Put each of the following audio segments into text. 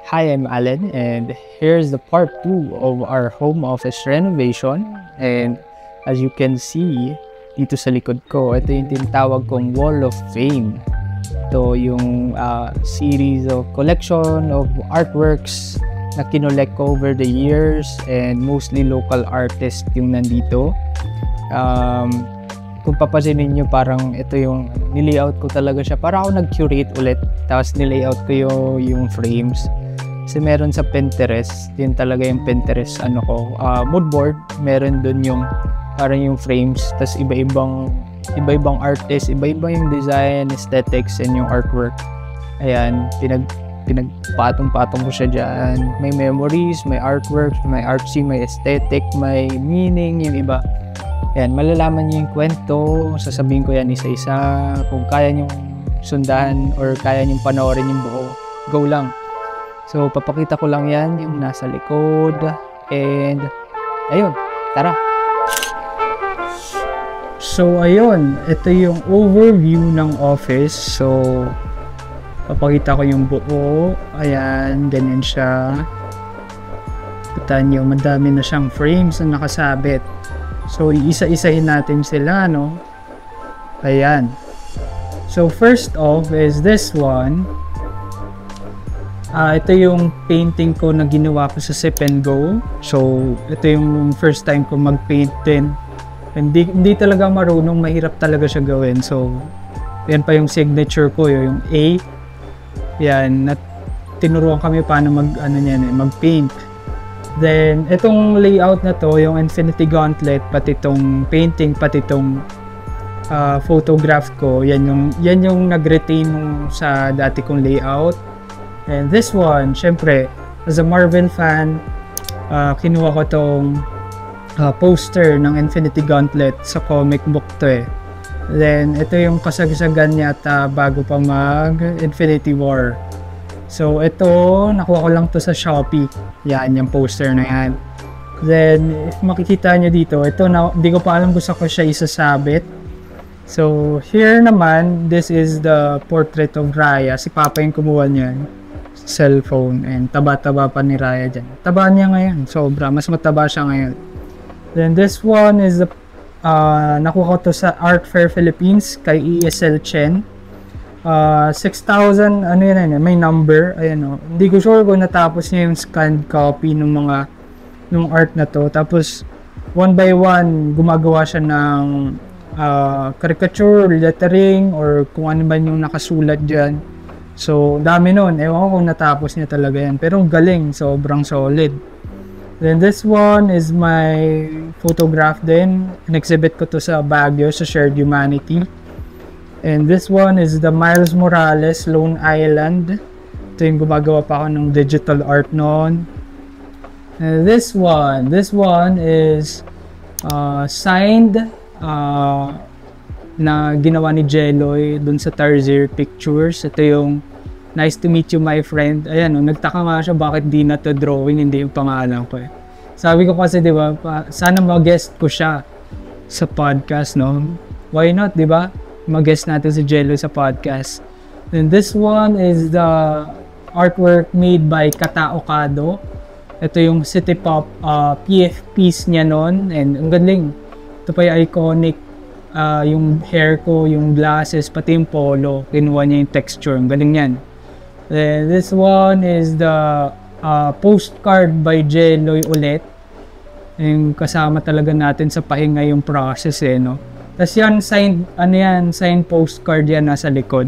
Hi, I'm Alan, and here's the part 2 of our home office renovation. And as you can see, dito sa likod ko, ito yung tinatawag kong Wall of Fame. Ito yung series of collection of artworks na kinolect ko over the years, and mostly local artists yung nandito. Kung papansinin nyo, parang ito yung nilayout ko talaga siya. Para ako nag-curate ulit, tapos nilayout ko yung frames. Kasi meron sa Pinterest, yun talaga yung Pinterest mood board. Meron dun yung parang yung frames, tapos iba-ibang artist, iba-iba yung design, aesthetics, and yung artwork. Ayan, pinagpatong-patong ko siya dyan. May memories, may artworks, may artsy, may aesthetic, may meaning, yung iba. Ayan, malalaman niyo yung kwento, sasabihin ko yan isa-isa. Kung kaya niyong sundahan or kaya niyong panoorin yung buo, go lang. So, papakita ko lang yan, yung nasa likod. And, ayun, tara! So, ayun, ito yung overview ng office. So, papakita ko yung buo. Ayan, ganyan siya. Kita nyo, madami na siyang frames na nakasabit. So, iisa-isahin natin sila, no? Ayan. So, first off is this one. Ito yung painting ko na ginawa ko sa Sip and Go. So, ito yung first time ko mag-paint din. Hindi talaga marunong, mahirap talaga siya gawin. So, yan pa yung signature ko, yung A. Yan, tinuruan kami paano mag-paint. Then, itong layout na to, yung Infinity Gauntlet, pati itong painting, pati itong photograph ko, yan yung nag-retain sa dati kong layout. And this one, syempre, as a Marvel fan, kinuha ko tong poster ng Infinity Gauntlet sa comic book to eh. Then, ito yung kasagsagan yata bago pa mag-Infinity War. So, ito, nakuha ko lang to sa Shopee. Yan, yung poster na yan. Then, if makikita nyo dito, ito, hindi ko pa alam kung saan ko siya isasabit. So, here naman, this is the portrait of Raya. Si Papa yung kumuha niyan. Cellphone. And taba-taba pa ni Raya dyan. Taba niya ngayon. Sobra. Mas mataba siya ngayon. Then, this one is the, nakuha ko to sa Art Fair Philippines kay ESL Chen. 6,000, may number, ayan o. Hindi ko sure kung natapos niya yung scanned copy nung art na to. Tapos, one by one, gumagawa siya ng caricature, lettering, or kung ano ba yung nakasulat dyan. So, dami nun. Ewan ko kung natapos niya talaga yan. Pero galing, sobrang solid. Then, this one is my photograph din. In-exhibit ko to sa Baguio, sa Shared Humanity. And this one is the Miles Morales Lone Island. Ito yung gumagawa pa ako ng digital art noon. And this one is signed na ginawa ni Jeloy dun sa Tarsier Pictures. Ito yung nice to meet you my friend. Ayan, nagtaka nga siya bakit di na to drawing, hindi yung pangalan ko eh. Sabi ko kasi, di ba, sana mag-guest ko siya sa podcast, no? Why not, di ba? Mag-guest natin si Jello sa podcast. Then this one is the artwork made by Katao Kado. Ito yung City Pop PF piece niya noon. And ang galing. Ito pa yung iconic. Yung hair ko, yung glasses, pati yung polo. Kinuha niya yung texture. Ang galing yan. Then this one is the postcard by Jello ulit. Yung kasama talaga natin sa pahinga yung process eh, no? Tapos yan, signed postcard yan nasa likod.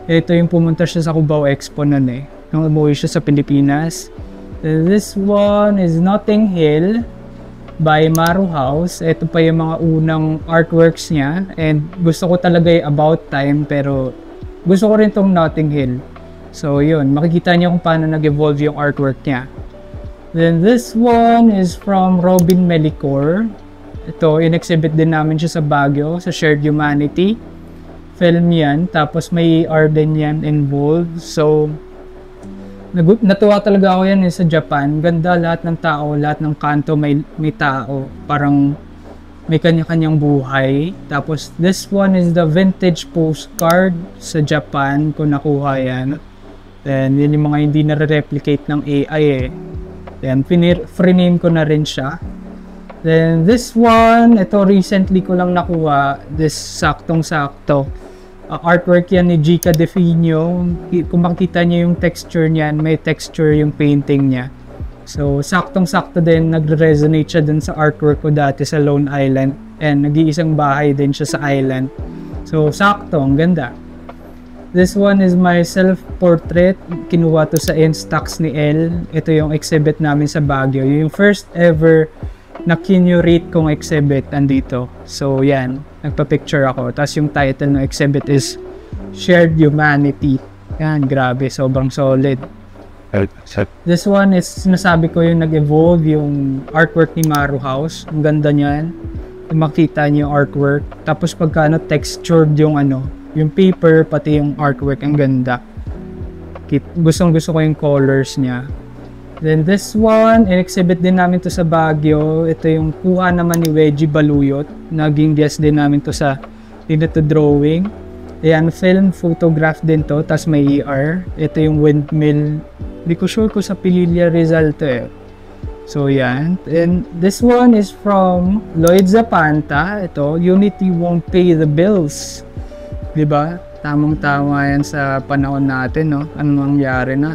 Ito yung pumunta siya sa Cubao Expo nun eh. Nung umuwi siya sa Pilipinas. This one is Notting Hill by Maru House. Ito pa yung mga unang artworks niya. And gusto ko talaga yung About Time, pero gusto ko rin tong Notting Hill. So yun, makikita niyo kung paano nag-evolve yung artwork niya. Then this one is from Robin Melicor. Ito, in-exhibit din namin siya sa Baguio, sa Shared Humanity. Film yan, tapos may art din yan involved. So, natuwa talaga ako yan sa Japan. Ganda, lahat ng tao, lahat ng kanto may tao. Parang may kanya-kanyang buhay. Tapos, this one is the vintage postcard sa Japan, kung nakuha yan. Then, yun yung mga hindi na-replicate ng AI eh. Then, free-name ko na rin siya. Then, this one, ito recently ko lang nakuha. This saktong-sakto. Artwork yan ni Gika Defino. Kung makita niyo yung texture niyan, may texture yung painting niya. So, saktong-sakto din, nagre-resonate siya dun sa artwork ko dati sa Lone Island. And nag-iisang bahay din siya sa island. So, sakto, ang ganda. This one is my self-portrait. Kinuha to sa Instax ni El. Ito yung exhibit namin sa Baguio. Yung first ever na kinurate kong exhibit andito. So, yan. Nagpa-picture ako. Tapos yung title ng exhibit is Shared Humanity. Yan, grabe. Sobrang solid. This one is, sinasabi ko yung nag-evolve yung artwork ni Maru House. Ang ganda niyan. Kung makita niyo yung artwork. Tapos pagka textured yung yung paper, pati yung artwork, ang ganda. Gustong gusto ko yung colors niya. Then this one, in-exhibit din namin to sa Baguio. Ito yung kuha naman ni Wedgie Baluyot. Naging guest din namin to sa Dito Drawing. Ayan, film, photograph din to. Tapos may ER. Ito yung windmill. Hindi ko sure ko sa Pililla Rizal to eh. So yan. And this one is from Lloyd Zapanta. Ito, Unity Won't Pay the Bills. Diba? Tamang-tama yan sa panahon natin, no? Anong nangyari na.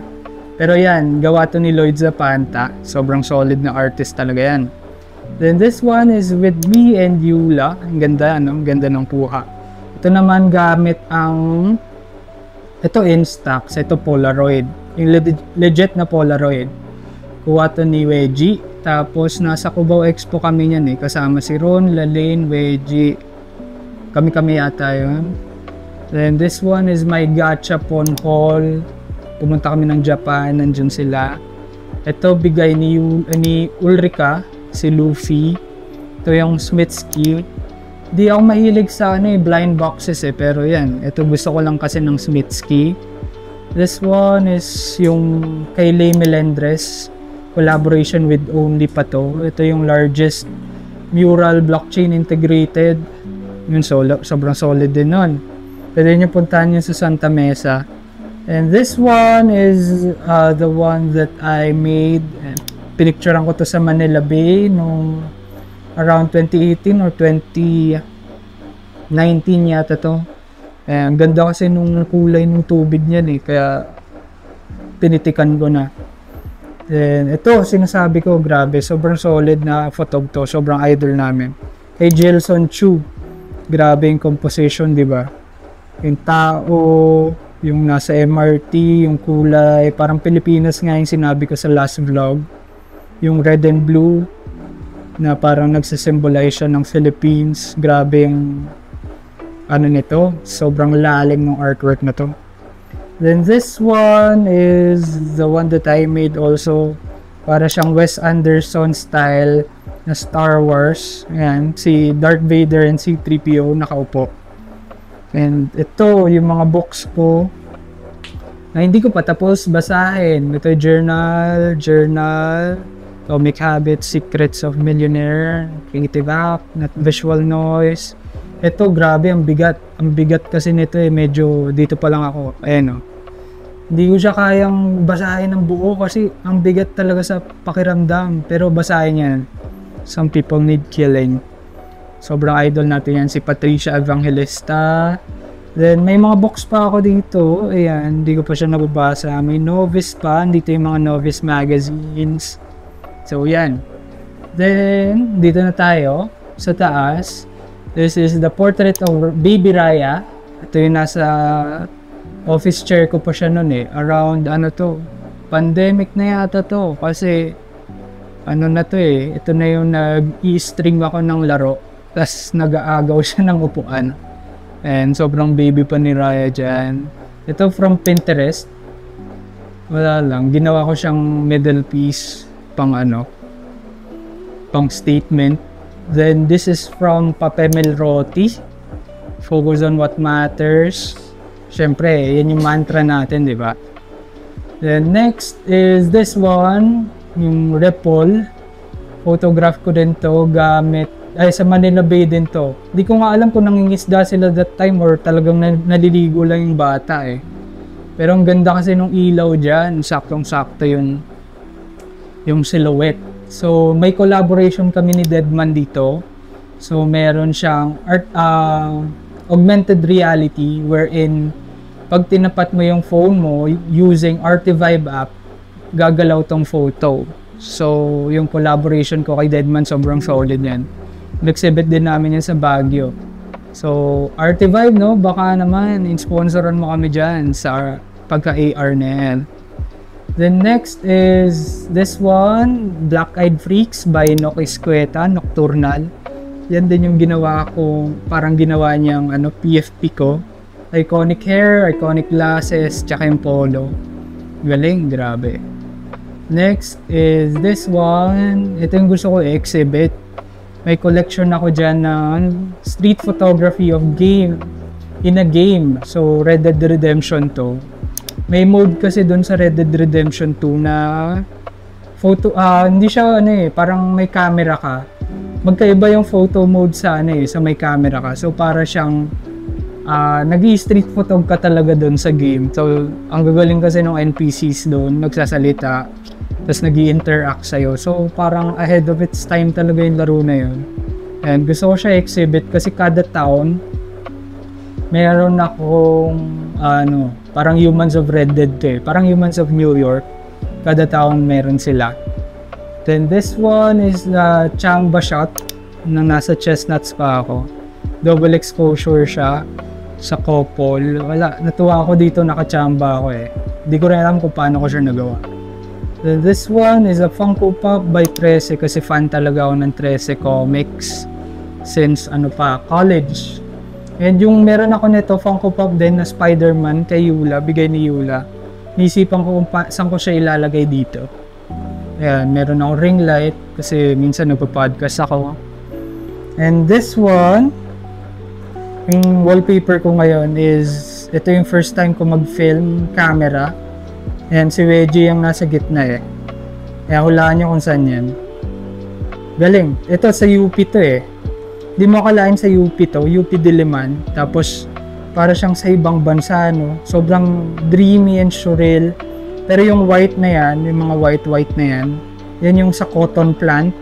Pero yan, gawa to ni Lloyd Zapanta. Sobrang solid na artist talaga yan. Then this one is with me and Yula. Ang ganda, Ang ganda ng kuha. Ito naman gamit ang... Ito Instax. Ito Polaroid. Yung legit na Polaroid. Kuha to ni Wedgie. Tapos nasa Cubao Expo kami niyan eh. Kasama si Ron, Lalaine, Wedgie. Kami-kami yata yun. Then this one is my Gachapon haul. Pumunta kami ng Japan, nandiyan sila. Ito bigay ni Ulrika, si Luffy. Ito yung Smithsky. Di ako mahilig sa blind boxes eh, pero yan. Ito gusto ko lang kasi ng Smithsky. This one is yung kay Lay Melendres, collaboration with Only Pato. Ito yung largest mural blockchain integrated. Yun, sobrang solid din nun. Pwede nyo puntahan yun sa Santa Mesa. And this one is the one that I made. Pinicturean ko to sa Manila Bay nung around 2018 or 2019 yata to. Ang ganda kasi nung kulay ng tubig niyan eh. Kaya tinitikan ko na. And ito, sinasabi ko, grabe. Sobrang solid na photog to. Sobrang idol namin. Kay Jelson Chu. Grabe yung composition, di ba? Yung tao, yung nasa MRT, yung kulay, parang Pilipinas nga yung sinabi ko sa last vlog. Yung red and blue, na parang nagsisymbolize siya ng Philippines. Grabe yung nito, sobrang lalim ng artwork na to. Then this one is the one that I made also. Para siyang Wes Anderson style na Star Wars. Ayan, si Darth Vader and si 3PO nakaupo. And ito, yung mga books ko na hindi ko pa tapos basahin. Ito journal, Atomic Habits, Secrets of Millionaire, Creative Act, Visual Noise. Ito, grabe, ang bigat. Ang bigat kasi nito eh, medyo dito pa lang ako. Ayan o. Hindi ko siya kayang basahin ng buo kasi ang bigat talaga sa pakiramdam. Pero basahin yan. Some People Need Killing. Sobrang idol natin yan, si Patricia Evangelista. Then, may mga books pa ako dito. Ayan, hindi ko pa siya nababasa. May novice pa. Dito yung mga novice magazines. So, yan. Then, dito na tayo. Sa taas. This is the portrait of Baby Raya. Ito yung nasa office chair ko pa siya nun eh. Around, pandemic na yata to. Kasi, na to eh. Ito na yung nag-i-stream ako ng laro. Tapos nag-aagaw siya ng upuan. And sobrang baby pa ni Raya dyan. Ito from Pinterest. Wala lang. Ginawa ko siyang middle piece pang pang statement. Then this is from Papemel Roti. Focus on what matters. Siyempre, yan yung mantra natin, di ba? Then next is this one. Yung Repol. Photograph ko din to gamit sa Manila Bay din to. Di ko nga alam kung nangingisda sila that time or talagang naliligo lang yung bata eh. Pero ang ganda kasi nung ilaw dyan, saktong-sakto yung silhouette. So, may collaboration kami ni Deadman dito. So, meron siyang augmented reality wherein pag tinapat mo yung phone mo using Artivibe app, gagalaw tong photo. So, yung collaboration ko kay Deadman, sobrang solid yan. Nag-exhibit din namin yan sa Baguio. So, Artivibe, no? Baka naman, in-sponsoran mo kami dyan sa pagka-AR na yan. Then next is this one, Black Eyed Freaks by Noc Escueta, Nocturnal. Yan din yung ginawa ko, parang ginawa niyang PFP ko. Iconic hair, iconic glasses, tsaka yung polo. Galing, grabe. Next is this one. Ito yung gusto ko i-exhibit. May collection ako dyan ng street photography of game in a game. So, Red Dead Redemption 2. May mode kasi dun sa Red Dead Redemption 2 na photo, hindi siya parang may camera ka. Magkaiba yung photo mode sa sa may camera ka. So, para siyang nag-i-street photog ka talaga dun sa game. So, ang gagaling kasi ng NPCs dun, nagsasalita, tapos nag-i-interact sa'yo. So, parang ahead of its time talaga yung laro na yun. And gusto ko siya exhibit kasi kada town, meron akong, parang Humans of Red Dead parang Humans of New York. Kada town meron sila. Then this one is the Chamba shot na nasa Chestnuts pa ako. Double exposure siya sa couple. Wala, natuwa ako dito, nakachamba ako Hindi ko rin alam kung paano ko siya nagawa. Then this one is a Funko Pop by 13 kasi fan talaga ako ng 13 comics since college. And yung meron ako nito, Funko Pop din na Spider-Man kay Yula, bigay ni Yula. Naisipan ko kung saan ko siya ilalagay dito. Ayan, meron akong ring light kasi minsan nagpa-podcast ako. And this one, yung wallpaper ko ngayon is, ito yung first time ko mag-film camera. And si Reggie yung nasa gitna Kaya hulaan nyo kung saan yan. Galing. Ito sa UP to Di mo akalain sa UP to, UP Diliman. Tapos, para siyang sa ibang bansa, Sobrang dreamy and surreal. Pero yung white na yan, yung mga white na yan, yan yung sa cotton plant.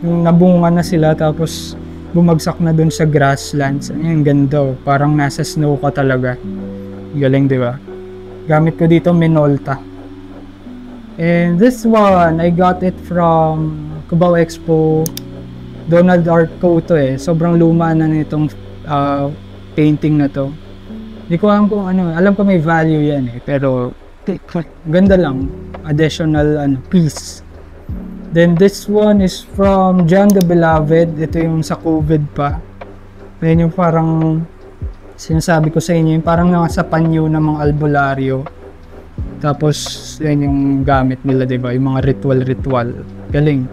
Yung nabunga na sila, tapos bumagsak na dun sa grasslands. Ang ganda. Parang nasa snow ka talaga. Galing, di ba? Gamit ko dito Minolta. And this one, I got it from Cubao Expo. Donald Art Co. to Sobrang luma na nitong painting na to. Hindi ko alam kung alam ko may value yan pero ganda lang. Additional piece. Then this one is from John the Beloved. Ito yung sa COVID pa. Yan yung parang sinasabi ko sa inyo, yung parang nasa panyo ng mga albularyo. Tapos, yan yung gamit nila, diba? Yung mga ritual. Galing.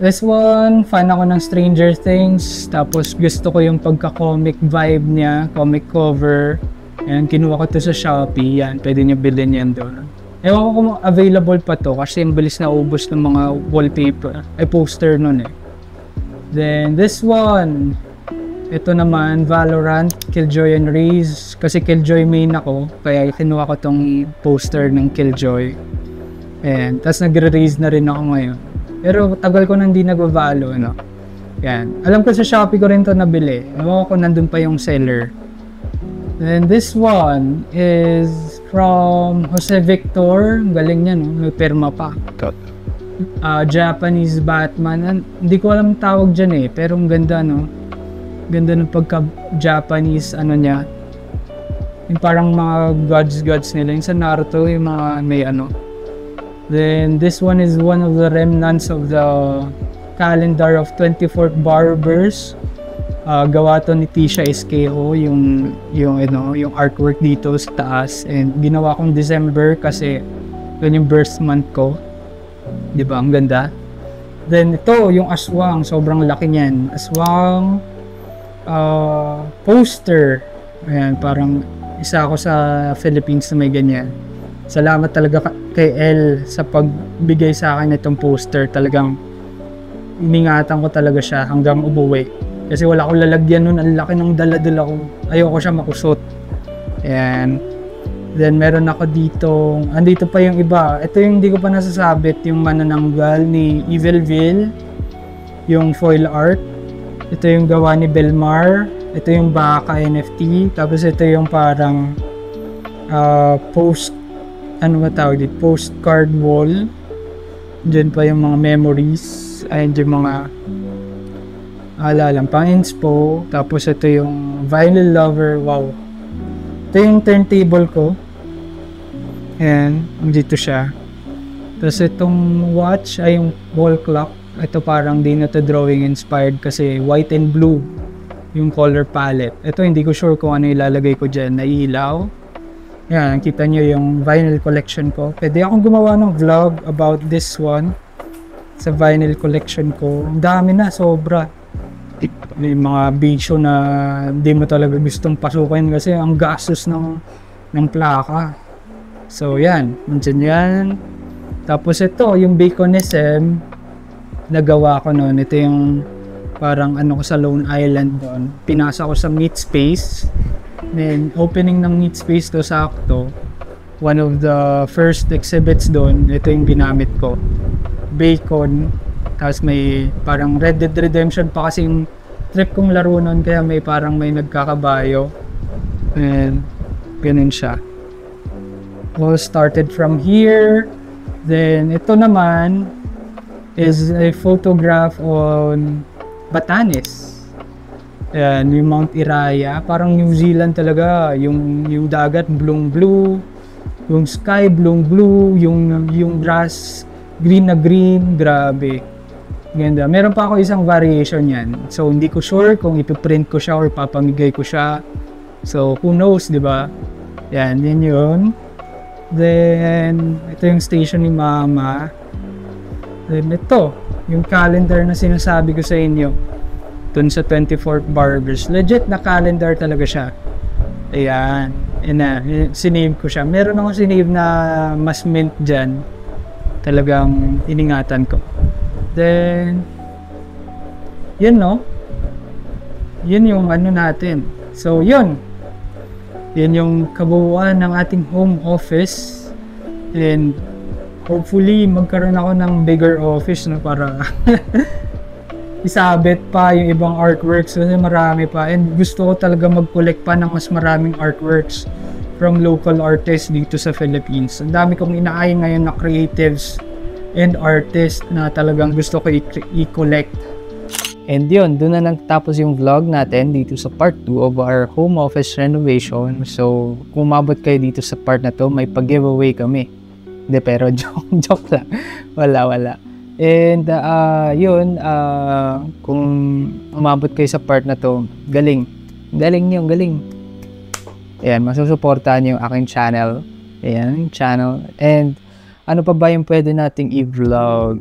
This one, fan ako ng Stranger Things. Tapos, gusto ko yung pagka-comic vibe niya, comic cover. Ayan, kinuha ko to sa Shopee. Yan, pwede niyo bilhin yan doon. Ewan ko kung available pa to kasi yung bilis na ubos ng mga wallpaper, poster nun Then, this one, ito naman, Valorant, Killjoy and Raze. Kasi Killjoy main ako, kaya kinuha ko tong poster ng Killjoy. Ayan, tapos nagre-raze na rin ako ngayon. Pero tagal ko nang di nag-valo, Ayan, alam ko sa Shopee ko rin to nabili. Ewan ko nandun pa yung seller. And this one is from Jose Victor. Galing niya, may perma pa. Japanese Batman. Hindi ko alam tawag dyan pero ang ganda, Ganda ng pagka-Japanese, niya. Yung parang mga gods nila. Yung sa Naruto, yung mga may Then, this one is one of the remnants of the calendar of 24th Barbers. Gawa to ni Tisha Esquejo, yung artwork dito sa taas. And ginawa kong December kasi yun yung birth month ko. Diba? Ang ganda. Then, ito, yung aswang. Sobrang laki niyan. Aswang poster. Ayan, parang isa ako sa Philippines na may ganyan. Salamat talaga kay El sa pagbigay sa akin itong poster. Talagang iningatan ko talaga siya hanggang umuwi. Kasi wala akong lalagyan nun. Ang laki ng dala-dala ko. Ayoko siya makusot. Ayan. Then, meron ako dito, andito pa yung iba. Ito yung hindi ko pa nasasabit, yung manananggal ni Evilville, yung foil art. Ito yung gawa ni Belmar. Ito yung Baka NFT. Tapos ito yung parang postcard wall. Diyan pa yung mga memories. Ayun yung mga alalang pang inspo. Tapos ito yung vinyl lover. Wow. Ito yung turntable ko. Ayan, dito siya. Tapos itong watch ay yung wall clock. Ito parang di na to drawing inspired kasi white and blue yung color palette. Ito hindi ko sure kung ano ilalagay ko dyan na ilaw. Ayan, kita nyo yung vinyl collection ko. Pwede akong gumawa ng vlog about this one sa vinyl collection ko. Ang dami na, sobra. May mga bisyo na hindi mo talaga gustong pasukin kasi ang gastos ng plaka. So yan, nandiyan yan. Tapos ito, yung Baconism, nagawa ko noon. Ito yung parang ano ko sa Lone Island doon. Pinasa ko sa Meat Space. Then, opening ng Meat Space to sakto. One of the first exhibits doon, ito yung ginamit ko. Bacon. Tapos may parang Red Dead Redemption pa kasi yung trip kong laro noon, kaya may parang may nagkakabayo. And, ganun siya. All started from here. Then, ito naman is a photograph on Batanes. Ayan, yung Mount Iraya. Parang New Zealand talaga. Yung dagat, blue. Yung sky, blue. Yung grass, green na green. Grabe. Ganda. Meron pa ako isang variation yan. So, hindi ko sure kung ipiprint ko siya or papamigay ko siya. So, who knows, di ba? Yan, yun. Then, ito yung station ni Mama. Then, ito. Yung calendar na sinasabi ko sa inyo. Dun sa 24th Barbers. Legit na calendar talaga siya. Ayan. Sinave ko siya. Meron ako sinave na mas mint dyan. Talagang iningatan ko. Then, yun no? Yun yung ano natin. So, yun. Yan yung kabuuan ng ating home office. And hopefully, magkaroon ako ng bigger office na para isabit pa yung ibang artworks kasi marami pa. And gusto ko talaga mag-collect pa ng mas maraming artworks from local artists dito sa Philippines. Ang dami kong inaayang ngayon na creatives and artists na talagang gusto ko i-collect. And yun, doon na nagtapos yung vlog natin dito sa part 2 of our home office renovation. So, kung umabot kayo dito sa part na to, may pag-giveaway kami. Hindi, pero joke lang. Wala. And yun, kung umabot kayo sa part na to, galing. Ayan, masusuportahan yung aking channel. Ayan, channel. And ano pa ba yung pwede nating i-vlog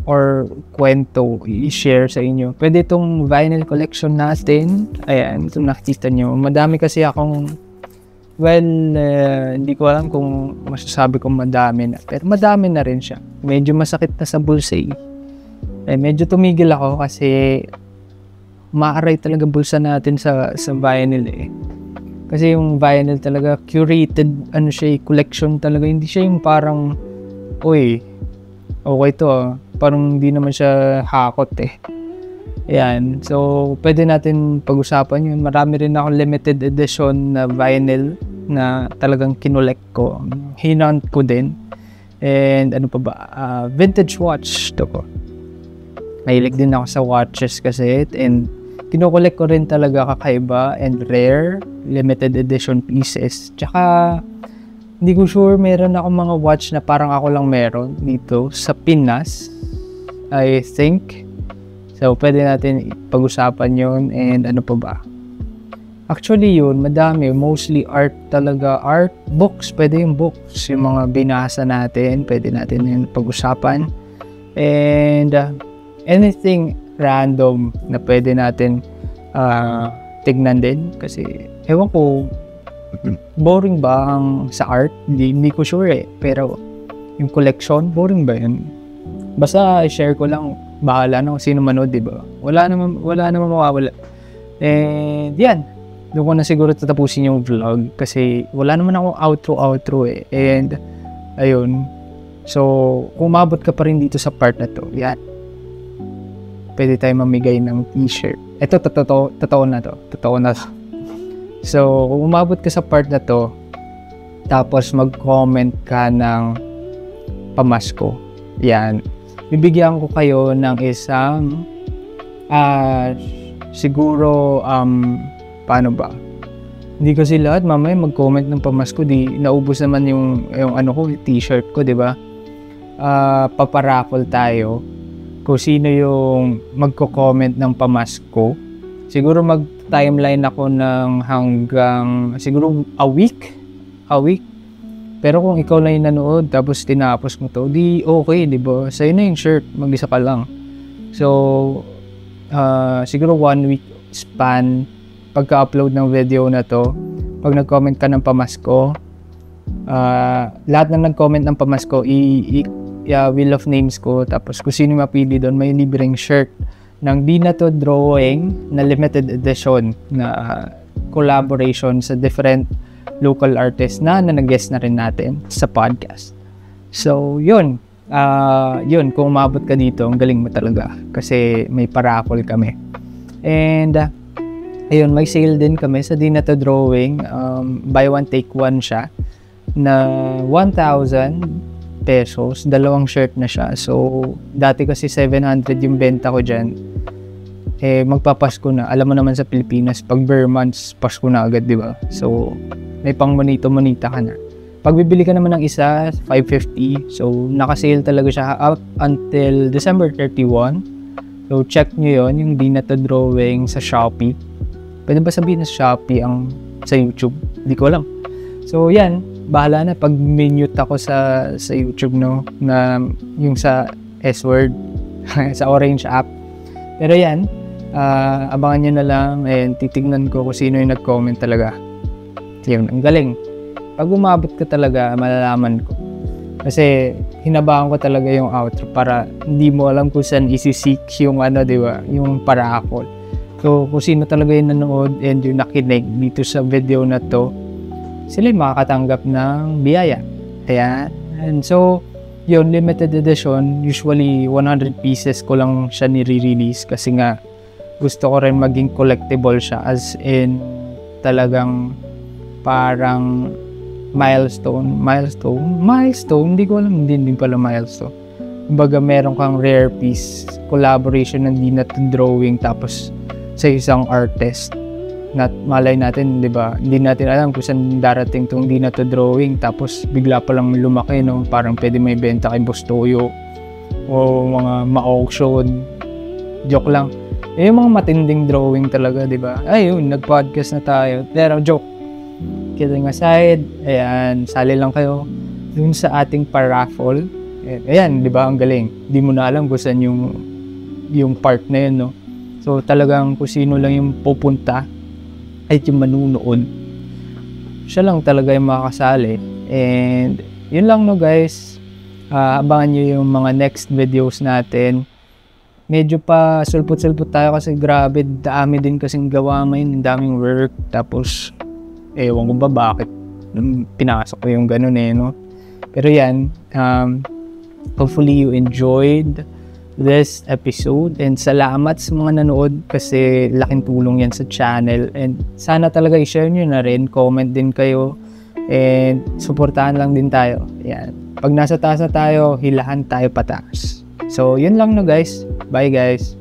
or kwento, i-share sa inyo? Pwede itong vinyl collection natin. Ayan, ito nakikita nyo. Madami kasi akong, hindi ko alam kung masasabi kong madami na. Pero madami na rin siya. Medyo masakit na sa bulsa eh. Medyo tumigil ako kasi maaray talaga bulsa natin sa vinyl eh. Kasi yung vinyl talaga, curated, ano siya, collection talaga. Hindi siya yung parang, uy, okay to parang hindi naman siya hakot eh. Ayan. So, pwede natin pag-usapan yun. Marami rin ako limited edition na vinyl na talagang kinolect ko. Hinaunt ko din. And ano pa ba? Vintage watch to ko. Mahilig din ako sa watches kasi. And kinokollect ko rin talaga kakaiba and rare limited edition pieces. Tsaka, hindi ko sure meron ako mga watch na parang ako lang meron dito sa Pinas. I think. So, pwede natin pag-usapan yun. And ano pa ba? Actually yun, madami. Mostly art talaga. Art, books. Pwede yung books. Yung mga binasa natin. Pwede natin yun pag-usapan. And anything random na pwede natin tignan din. Kasi, ewan ko, boring ba ang sa art? Hindi ko sure eh. Pero, yung collection, boring ba yun? Basta i-share ko lang, bahala na kung sino manood, diba? Wala naman mawawala. And yan, doon ko na siguro tatapusin yung vlog kasi wala naman akong outro eh. And ayun, so kung umabot ka pa rin dito sa part na to, yan, pwede tayo mamigay ng t-shirt. Ito, totoo na to. So, kung umabot ka sa part na to, tapos mag-comment ka ng pamasko, yan, bibigyan ko kayo ng isang siguro paano ba, hindi kasi lahat mamaya mag-comment ng pamasko, di naubos naman yung ano ko, t-shirt ko, di ba? Paparaffle tayo kung sino yung magko-comment ng pamasko. Siguro mag-timeline ako ng hanggang siguro a week. Pero kung ikaw lang yung nanood tapos tinapos mo to, di okay, di ba? Sa'yo na yung shirt, mag-isa ka lang. So, siguro 1 week span pagka-upload ng video na to, pag nag-comment ka ng pamasko, lahat ng nag-comment ng pamasko, wheel of names ko, tapos kung sino mapili doon, may libreng shirt ng Di Na To Drawing na limited edition na collaboration sa different local artists na nag-guest na rin natin sa podcast. So, yun, kung umabot ka dito, ang galing mo talaga kasi may paraffle kami. And, ayun, may sale din kami sa Di Na To Drawing. Buy one, take one siya na 1,000 pesos. Dalawang shirt na siya. So, dati kasi 700 yung benta ko dyan. Magpapasko na. Alam mo naman sa Pilipinas, pag bare months, Pasko na agad, di ba? So, may pang monita ka na. Pag bibili ka naman ng isa, 550. So, naka-sale talaga siya up until December 31. So, check nyo yun, yung Di Na To Drawing sa Shopee. Pwede ba sabihin na Shopee ang sa YouTube? Hindi ko alam. So, yan. Bahala na pag minute ako sa YouTube, no, na yung sa S-word sa Orange app. Pero yan, abangan nyo na lang and titignan ko kung sino yung nag-comment talaga. Yun, ang galing. Pag umabot ka talaga, malalaman ko. Kasi hinabahan ko talaga yung outro para hindi mo alam kung saan isi-seek yung ano, di ba, yung paraffle. So, kung sino talaga yung nanood and yung nakinig dito sa video na to, sila yung makakatanggap ng biyaya. Ayan. And so, yun, limited edition. Usually, 100 pieces ko lang siya nire-release kasi nga gusto ko rin maging collectible siya as in talagang parang milestone, hindi ko alam, hindi pala milestone. Kumbaga, meron kang rare piece, collaboration ng Di Na To Drawing tapos sa isang artist. Malay natin, di ba? Hindi natin alam kung saan darating tong Di Na To Drawing tapos bigla pa lang lumaki, no? Parang pwede may benta kay Boss Toyo o mga ma-auction. Joke lang. Yung mga matinding drawing talaga, di ba? Ayun, nag-podcast na tayo. Pero joke. Kidding aside, ayan, sali lang kayo dun sa ating paraffle. Ayan, di ba? Ang galing. Di mo na alam kung saan yung part na yun, no? So, talagang kung sino lang yung pupunta ay yung manunood, siya lang talaga yung makakasali. And yun lang, no, guys. Abangan nyo yung mga next videos natin. Medyo pa sulpot-sulpot tayo kasi grabe, dami din kasing gawa ngayon, daming work. Tapos ewan ko ba bakit pinasok ko yung ganun, no? Pero yan, hopefully you enjoyed this episode and salamat sa mga nanood kasi laking tulong yan sa channel and sana talaga i-share nyo na rin, comment din kayo and supportahan lang din tayo. Yan. Pag nasa taas na tayo, hilahan tayo pataas. So yun lang, no, guys. Bye, guys.